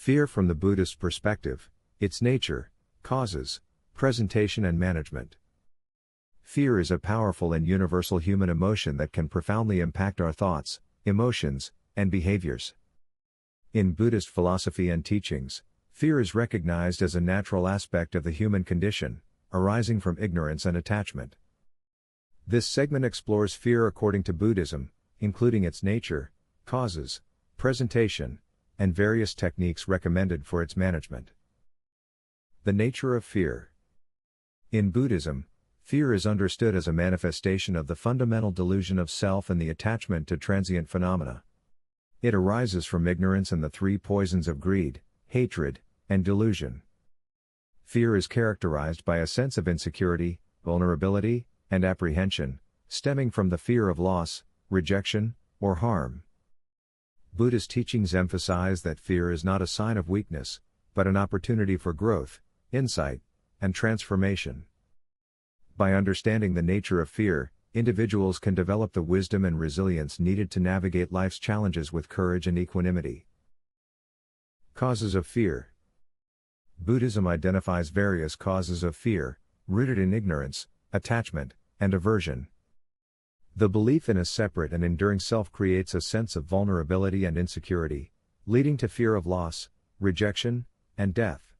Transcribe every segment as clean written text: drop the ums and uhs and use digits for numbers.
Fear from the Buddhist perspective, its nature, causes, presentation and management. Fear is a powerful and universal human emotion that can profoundly impact our thoughts, emotions, and behaviors. In Buddhist philosophy and teachings, fear is recognized as a natural aspect of the human condition, arising from ignorance and attachment. This segment explores fear according to Buddhism, including its nature, causes, presentation, and various techniques recommended for its management. The nature of fear. In Buddhism, fear is understood as a manifestation of the fundamental delusion of self and the attachment to transient phenomena. It arises from ignorance and the three poisons of greed, hatred, and delusion. Fear is characterized by a sense of insecurity, vulnerability, and apprehension, stemming from the fear of loss, rejection, or harm. Buddhist teachings emphasize that fear is not a sign of weakness, but an opportunity for growth, insight, and transformation. By understanding the nature of fear, individuals can develop the wisdom and resilience needed to navigate life's challenges with courage and equanimity. Causes of fear. Buddhism identifies various causes of fear, rooted in ignorance, attachment, and aversion. The belief in a separate and enduring self creates a sense of vulnerability and insecurity, leading to fear of loss, rejection, and death.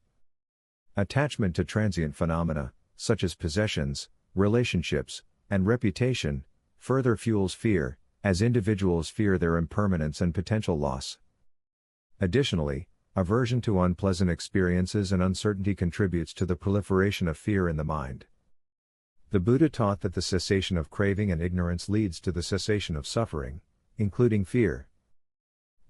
Attachment to transient phenomena, such as possessions, relationships, and reputation, further fuels fear, as individuals fear their impermanence and potential loss. Additionally, aversion to unpleasant experiences and uncertainty contributes to the proliferation of fear in the mind. The Buddha taught that the cessation of craving and ignorance leads to the cessation of suffering, including fear.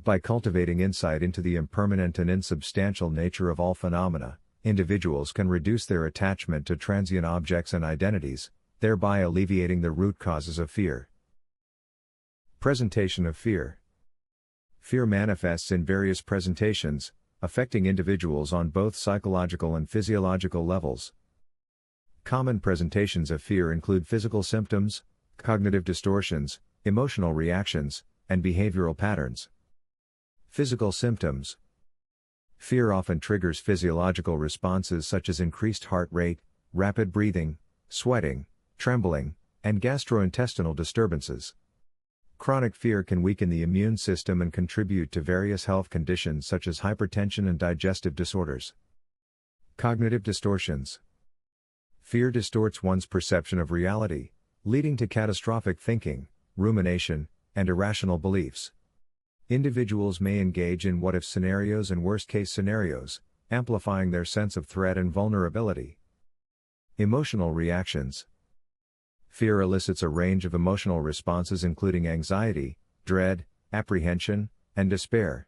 By cultivating insight into the impermanent and insubstantial nature of all phenomena, individuals can reduce their attachment to transient objects and identities, thereby alleviating the root causes of fear. Presentation of fear. Fear manifests in various presentations, affecting individuals on both psychological and physiological levels. Common presentations of fear include physical symptoms, cognitive distortions, emotional reactions, and behavioral patterns. Physical symptoms. Fear often triggers physiological responses such as increased heart rate, rapid breathing, sweating, trembling, and gastrointestinal disturbances. Chronic fear can weaken the immune system and contribute to various health conditions such as hypertension and digestive disorders. Cognitive distortions. Fear distorts one's perception of reality, leading to catastrophic thinking, rumination, and irrational beliefs. Individuals may engage in what-if scenarios and worst-case scenarios, amplifying their sense of threat and vulnerability. Emotional reactions. Fear elicits a range of emotional responses including anxiety, dread, apprehension, and despair.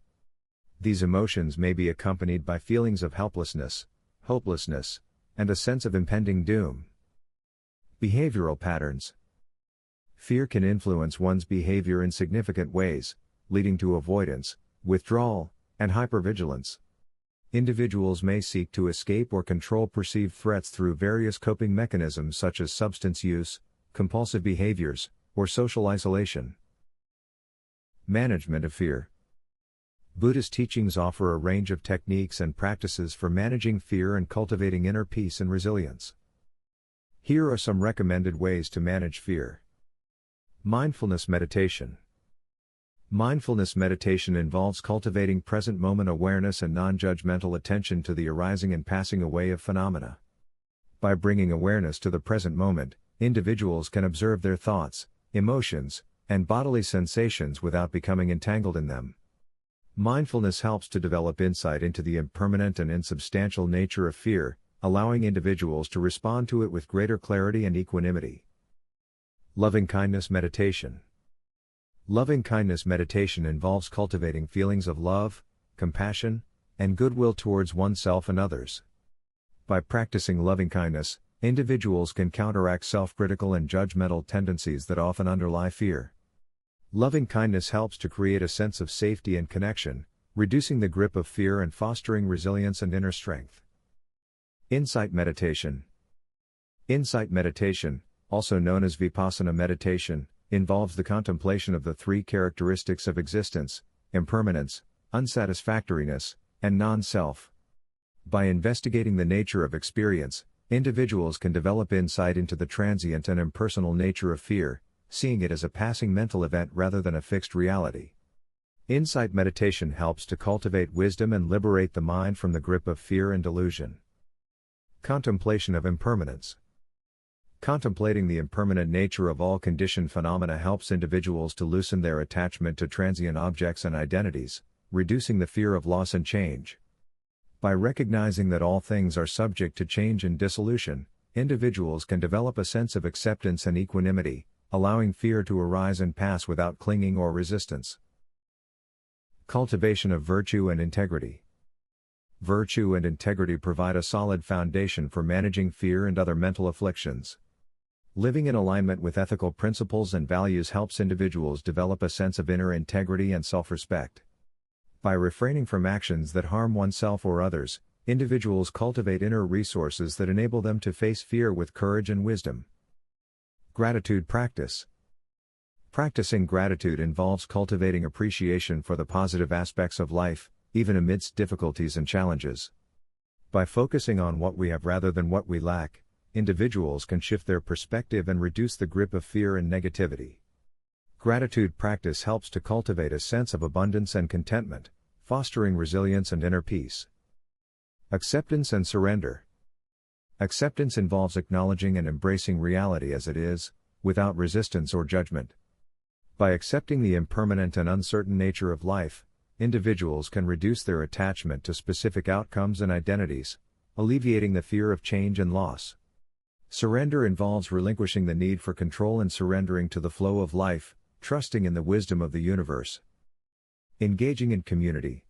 These emotions may be accompanied by feelings of helplessness, hopelessness, and a sense of impending doom. Behavioral patterns. Fear can influence one's behavior in significant ways, leading to avoidance, withdrawal, and hypervigilance. Individuals may seek to escape or control perceived threats through various coping mechanisms such as substance use, compulsive behaviors, or social isolation. Management of fear. Buddhist teachings offer a range of techniques and practices for managing fear and cultivating inner peace and resilience. Here are some recommended ways to manage fear. Mindfulness meditation. Mindfulness meditation involves cultivating present moment awareness and non-judgmental attention to the arising and passing away of phenomena. By bringing awareness to the present moment, individuals can observe their thoughts, emotions, and bodily sensations without becoming entangled in them. Mindfulness helps to develop insight into the impermanent and insubstantial nature of fear, allowing individuals to respond to it with greater clarity and equanimity. Loving-kindness meditation. Loving-kindness meditation involves cultivating feelings of love, compassion, and goodwill towards oneself and others. By practicing loving-kindness, individuals can counteract self-critical and judgmental tendencies that often underlie fear. Loving-kindness helps to create a sense of safety and connection, reducing the grip of fear and fostering resilience and inner strength. Insight meditation. Insight meditation, also known as vipassana meditation, involves the contemplation of the three characteristics of existence: impermanence, unsatisfactoriness, and non-self. By investigating the nature of experience, individuals can develop insight into the transient and impersonal nature of fear, seeing it as a passing mental event rather than a fixed reality. Insight meditation helps to cultivate wisdom and liberate the mind from the grip of fear and delusion. Contemplation of impermanence. Contemplating the impermanent nature of all conditioned phenomena helps individuals to loosen their attachment to transient objects and identities, reducing the fear of loss and change. By recognizing that all things are subject to change and dissolution, individuals can develop a sense of acceptance and equanimity, allowing fear to arise and pass without clinging or resistance. Cultivation of virtue and integrity. Virtue and integrity provide a solid foundation for managing fear and other mental afflictions. Living in alignment with ethical principles and values helps individuals develop a sense of inner integrity and self-respect. By refraining from actions that harm oneself or others, individuals cultivate inner resources that enable them to face fear with courage and wisdom. Gratitude practice. Practicing gratitude involves cultivating appreciation for the positive aspects of life, even amidst difficulties and challenges. By focusing on what we have rather than what we lack, individuals can shift their perspective and reduce the grip of fear and negativity. Gratitude practice helps to cultivate a sense of abundance and contentment, fostering resilience and inner peace. Acceptance and surrender. Acceptance involves acknowledging and embracing reality as it is, without resistance or judgment. By accepting the impermanent and uncertain nature of life, individuals can reduce their attachment to specific outcomes and identities, alleviating the fear of change and loss. Surrender involves relinquishing the need for control and surrendering to the flow of life, trusting in the wisdom of the universe. Engaging in community.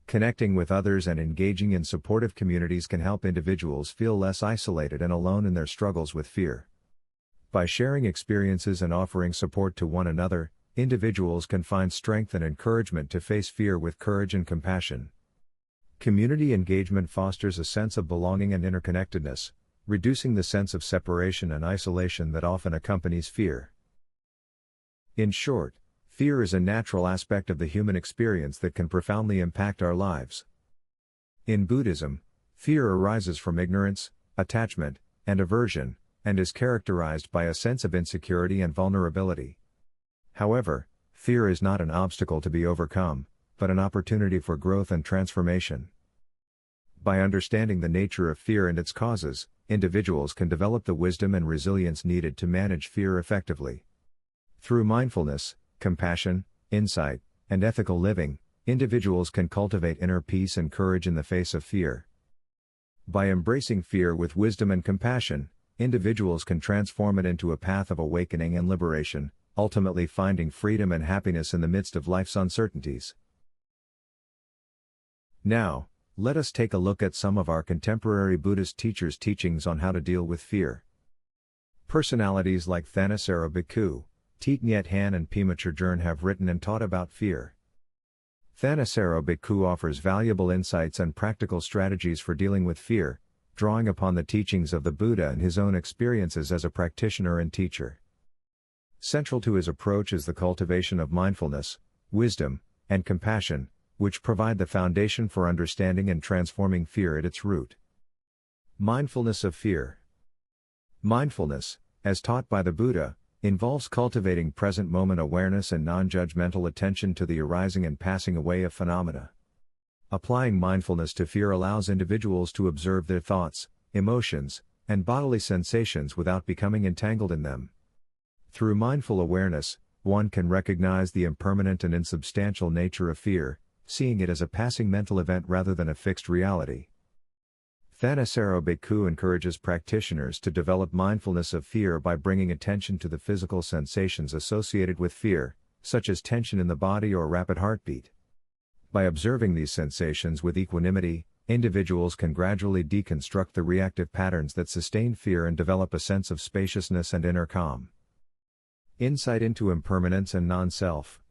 Connecting with others and engaging in supportive communities can help individuals feel less isolated and alone in their struggles with fear. By sharing experiences and offering support to one another, individuals can find strength and encouragement to face fear with courage and compassion. Community engagement fosters a sense of belonging and interconnectedness, reducing the sense of separation and isolation that often accompanies fear. In short, fear is a natural aspect of the human experience that can profoundly impact our lives. In Buddhism, fear arises from ignorance, attachment, and aversion, and is characterized by a sense of insecurity and vulnerability. However, fear is not an obstacle to be overcome, but an opportunity for growth and transformation. By understanding the nature of fear and its causes, individuals can develop the wisdom and resilience needed to manage fear effectively. Through mindfulness, compassion, insight, and ethical living, individuals can cultivate inner peace and courage in the face of fear. By embracing fear with wisdom and compassion, individuals can transform it into a path of awakening and liberation, ultimately finding freedom and happiness in the midst of life's uncertainties. Now, let us take a look at some of our contemporary Buddhist teachers' teachings on how to deal with fear. Personalities like Thanissaro Bhikkhu, Thich, Nhat, Hanh and Pema Chodron have written and taught about fear. Thanissaro Bhikkhu offers valuable insights and practical strategies for dealing with fear, drawing upon the teachings of the Buddha and his own experiences as a practitioner and teacher. Central to his approach is the cultivation of mindfulness, wisdom, and compassion, which provide the foundation for understanding and transforming fear at its root. Mindfulness of fear. Mindfulness, as taught by the Buddha, involves cultivating present moment awareness and non-judgmental attention to the arising and passing away of phenomena. Applying mindfulness to fear allows individuals to observe their thoughts, emotions, and bodily sensations without becoming entangled in them. Through mindful awareness, one can recognize the impermanent and insubstantial nature of fear, seeing it as a passing mental event rather than a fixed reality. Thanissaro Bhikkhu encourages practitioners to develop mindfulness of fear by bringing attention to the physical sensations associated with fear, such as tension in the body or rapid heartbeat. By observing these sensations with equanimity, individuals can gradually deconstruct the reactive patterns that sustain fear and develop a sense of spaciousness and inner calm. Insight into impermanence and non-self.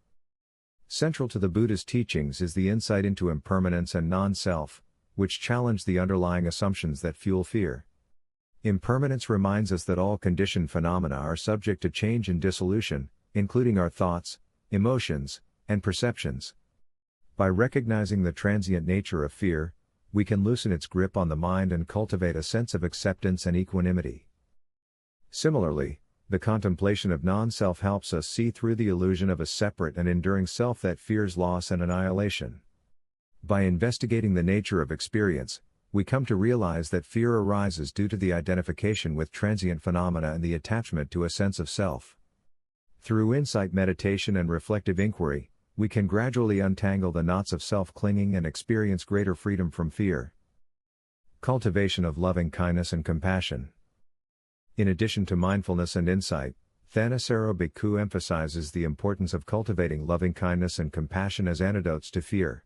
Central to the Buddha's teachings is the insight into impermanence and non-self, which challenge the underlying assumptions that fuel fear. Impermanence reminds us that all conditioned phenomena are subject to change and dissolution, including our thoughts, emotions, and perceptions. By recognizing the transient nature of fear, we can loosen its grip on the mind and cultivate a sense of acceptance and equanimity. Similarly, the contemplation of non-self helps us see through the illusion of a separate and enduring self that fears loss and annihilation. By investigating the nature of experience, we come to realize that fear arises due to the identification with transient phenomena and the attachment to a sense of self. Through insight meditation and reflective inquiry, we can gradually untangle the knots of self-clinging and experience greater freedom from fear. Cultivation of loving kindness and compassion. In addition to mindfulness and insight, Thanissaro Bhikkhu emphasizes the importance of cultivating loving kindness and compassion as antidotes to fear.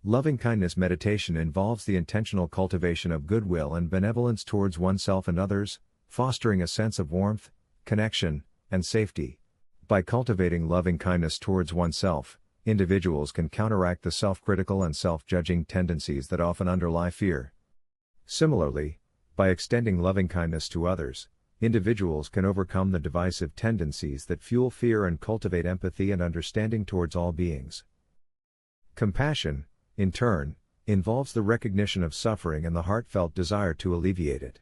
Loving kindness meditation involves the intentional cultivation of goodwill and benevolence towards oneself and others, fostering a sense of warmth, connection, and safety. By cultivating loving kindness towards oneself, individuals can counteract the self-critical and self-judging tendencies that often underlie fear. Similarly, by extending loving kindness to others, individuals can overcome the divisive tendencies that fuel fear and cultivate empathy and understanding towards all beings. Compassion, in turn, involves the recognition of suffering and the heartfelt desire to alleviate it.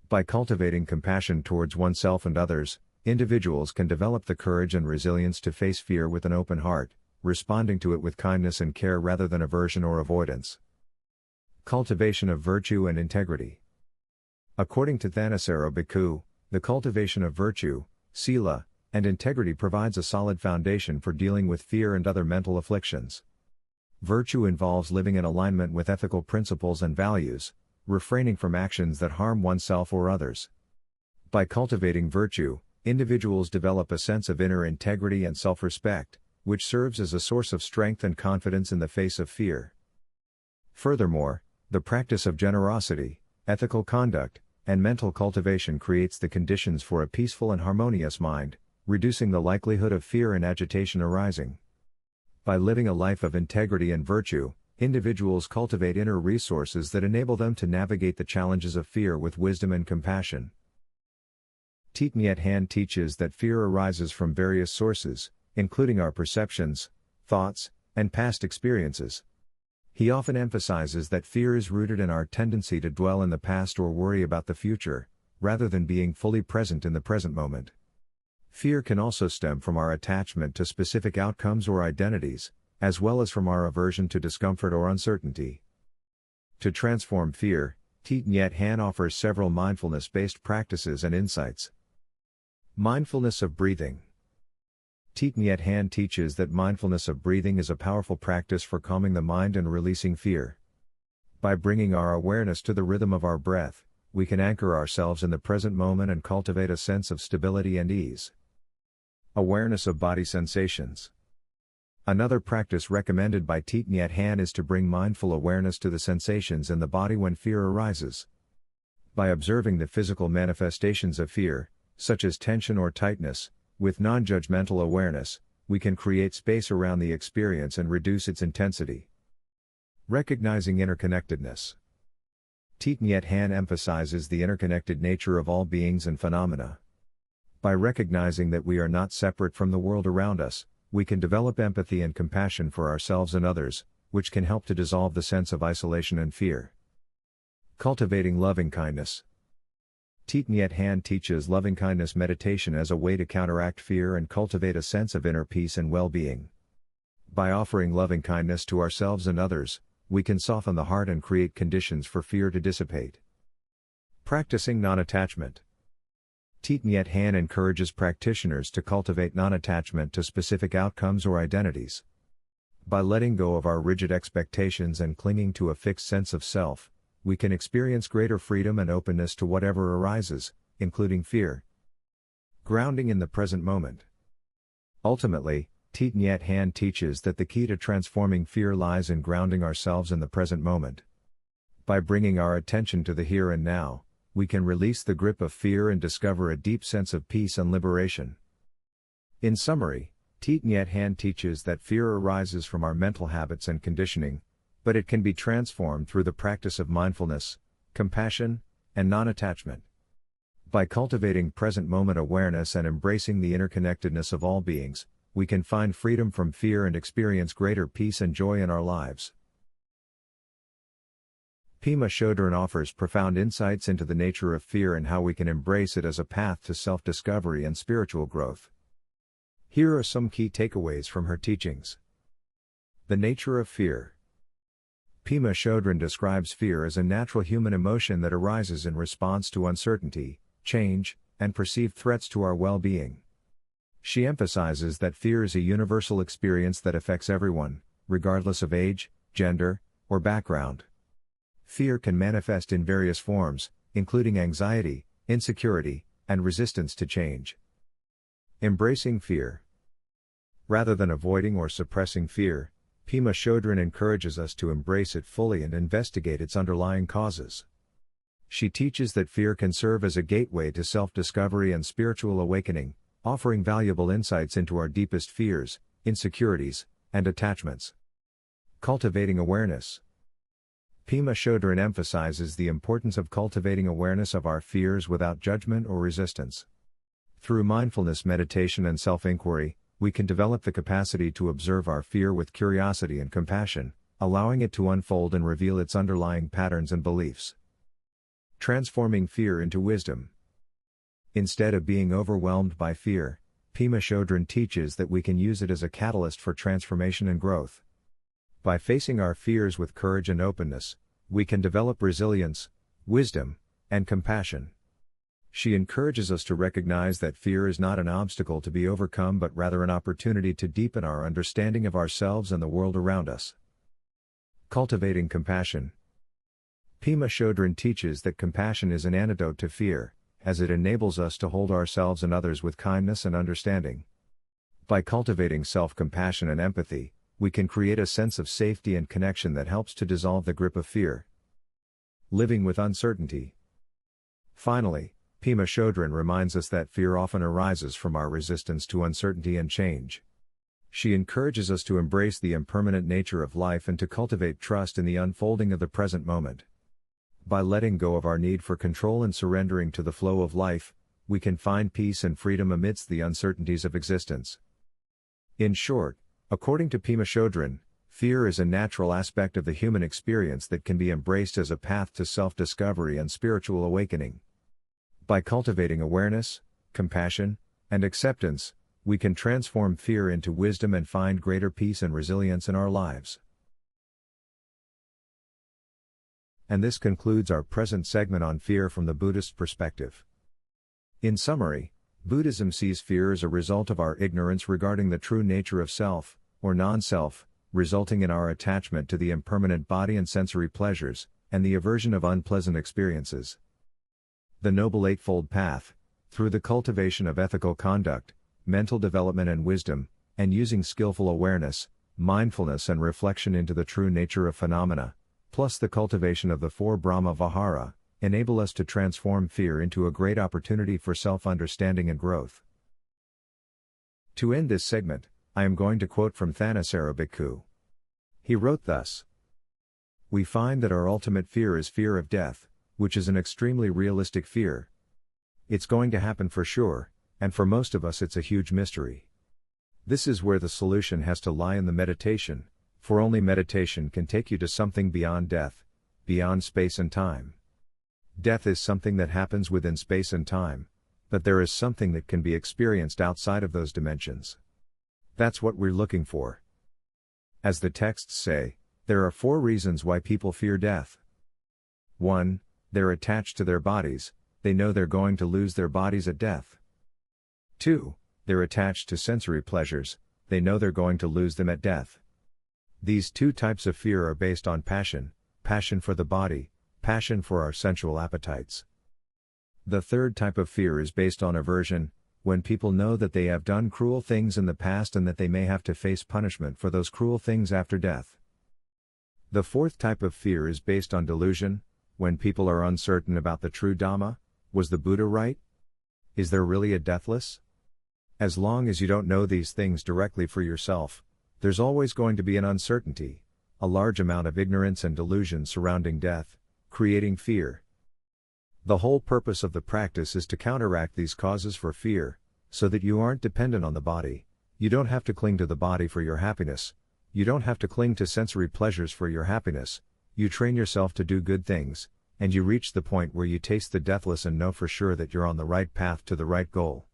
By cultivating compassion towards oneself and others, individuals can develop the courage and resilience to face fear with an open heart, responding to it with kindness and care rather than aversion or avoidance. Cultivation of virtue and integrity. According to Thanissaro Bhikkhu, the cultivation of virtue, sila, and integrity provides a solid foundation for dealing with fear and other mental afflictions. Virtue involves living in alignment with ethical principles and values, refraining from actions that harm oneself or others. By cultivating virtue, individuals develop a sense of inner integrity and self-respect, which serves as a source of strength and confidence in the face of fear. Furthermore, the practice of generosity, ethical conduct, and mental cultivation creates the conditions for a peaceful and harmonious mind, reducing the likelihood of fear and agitation arising. By living a life of integrity and virtue, individuals cultivate inner resources that enable them to navigate the challenges of fear with wisdom and compassion. Thich Nhat Hanh teaches that fear arises from various sources, including our perceptions, thoughts, and past experiences. He often emphasizes that fear is rooted in our tendency to dwell in the past or worry about the future, rather than being fully present in the present moment. Fear can also stem from our attachment to specific outcomes or identities, as well as from our aversion to discomfort or uncertainty. To transform fear, Thich Nhat Hanh offers several mindfulness-based practices and insights. Mindfulness of breathing. Thich Nhat Hanh teaches that mindfulness of breathing is a powerful practice for calming the mind and releasing fear. By bringing our awareness to the rhythm of our breath, we can anchor ourselves in the present moment and cultivate a sense of stability and ease. Awareness of body sensations. Another practice recommended by Thich Nhat Hanh is to bring mindful awareness to the sensations in the body when fear arises. By observing the physical manifestations of fear, such as tension or tightness, with non-judgmental awareness, we can create space around the experience and reduce its intensity. Recognizing interconnectedness. Thich Nhat Hanh emphasizes the interconnected nature of all beings and phenomena. By recognizing that we are not separate from the world around us, we can develop empathy and compassion for ourselves and others, which can help to dissolve the sense of isolation and fear. Cultivating loving kindness. Thich Nhat Hanh teaches loving-kindness meditation as a way to counteract fear and cultivate a sense of inner peace and well-being. By offering loving-kindness to ourselves and others, we can soften the heart and create conditions for fear to dissipate. Practicing non-attachment. Thich Nhat Hanh encourages practitioners to cultivate non-attachment to specific outcomes or identities. By letting go of our rigid expectations and clinging to a fixed sense of self, we can experience greater freedom and openness to whatever arises, including fear. Grounding in the present moment. Ultimately, Thich Nhat Hanh teaches that the key to transforming fear lies in grounding ourselves in the present moment. By bringing our attention to the here and now, we can release the grip of fear and discover a deep sense of peace and liberation. In summary, Thich Nhat Hanh teaches that fear arises from our mental habits and conditioning, but it can be transformed through the practice of mindfulness, compassion, and non-attachment. By cultivating present moment awareness and embracing the interconnectedness of all beings, we can find freedom from fear and experience greater peace and joy in our lives. Pema Chodron offers profound insights into the nature of fear and how we can embrace it as a path to self-discovery and spiritual growth. Here are some key takeaways from her teachings. The nature of fear. Pema Chodron describes fear as a natural human emotion that arises in response to uncertainty, change, and perceived threats to our well-being. She emphasizes that fear is a universal experience that affects everyone, regardless of age, gender, or background. Fear can manifest in various forms, including anxiety, insecurity, and resistance to change. Embracing fear. Rather than avoiding or suppressing fear, Pema Chodron encourages us to embrace it fully and investigate its underlying causes. She teaches that fear can serve as a gateway to self-discovery and spiritual awakening, offering valuable insights into our deepest fears, insecurities, and attachments. Cultivating awareness. Pema Chodron emphasizes the importance of cultivating awareness of our fears without judgment or resistance. Through mindfulness meditation and self-inquiry, we can develop the capacity to observe our fear with curiosity and compassion, allowing it to unfold and reveal its underlying patterns and beliefs. Transforming fear into wisdom. Instead of being overwhelmed by fear, Pema Chodron teaches that we can use it as a catalyst for transformation and growth. By facing our fears with courage and openness, we can develop resilience, wisdom, and compassion. She encourages us to recognize that fear is not an obstacle to be overcome but rather an opportunity to deepen our understanding of ourselves and the world around us. Cultivating compassion. Pema Chodron teaches that compassion is an antidote to fear, as it enables us to hold ourselves and others with kindness and understanding. By cultivating self-compassion and empathy, we can create a sense of safety and connection that helps to dissolve the grip of fear. Living with uncertainty. Finally, Pema Chodron reminds us that fear often arises from our resistance to uncertainty and change. She encourages us to embrace the impermanent nature of life and to cultivate trust in the unfolding of the present moment. By letting go of our need for control and surrendering to the flow of life, we can find peace and freedom amidst the uncertainties of existence. In short, according to Pema Chodron, fear is a natural aspect of the human experience that can be embraced as a path to self-discovery and spiritual awakening. By cultivating awareness, compassion, and acceptance, we can transform fear into wisdom and find greater peace and resilience in our lives. And this concludes our present segment on fear from the Buddhist perspective. In summary, Buddhism sees fear as a result of our ignorance regarding the true nature of self, or non-self, resulting in our attachment to the impermanent body and sensory pleasures, and the aversion of unpleasant experiences. The Noble Eightfold Path, through the cultivation of ethical conduct, mental development and wisdom, and using skillful awareness, mindfulness and reflection into the true nature of phenomena, plus the cultivation of the four Brahma Vihara, enable us to transform fear into a great opportunity for self-understanding and growth. To end this segment, I am going to quote from Thanissaro Bhikkhu. He wrote thus: "We find that our ultimate fear is fear of death, which is an extremely realistic fear. It's going to happen for sure, and for most of us it's a huge mystery. This is where the solution has to lie in the meditation, for only meditation can take you to something beyond death, beyond space and time. Death is something that happens within space and time, but there is something that can be experienced outside of those dimensions. That's what we're looking for. As the texts say, there are 4 reasons why people fear death. 1. They're attached to their bodies, they know they're going to lose their bodies at death. 2. They're attached to sensory pleasures, they know they're going to lose them at death. These 2 types of fear are based on passion, passion for the body, passion for our sensual appetites. The 3rd type of fear is based on aversion, when people know that they have done cruel things in the past and that they may have to face punishment for those cruel things after death. The 4th type of fear is based on delusion, when people are uncertain about the true Dhamma. Was the Buddha right? Is there really a deathless? As long as you don't know these things directly for yourself, there's always going to be an uncertainty, a large amount of ignorance and delusion surrounding death, creating fear. The whole purpose of the practice is to counteract these causes for fear, so that you aren't dependent on the body, You don't have to cling to the body for your happiness. You don't have to cling to sensory pleasures for your happiness. You train yourself to do good things, and you reach the point where you taste the deathless and know for sure that you're on the right path to the right goal.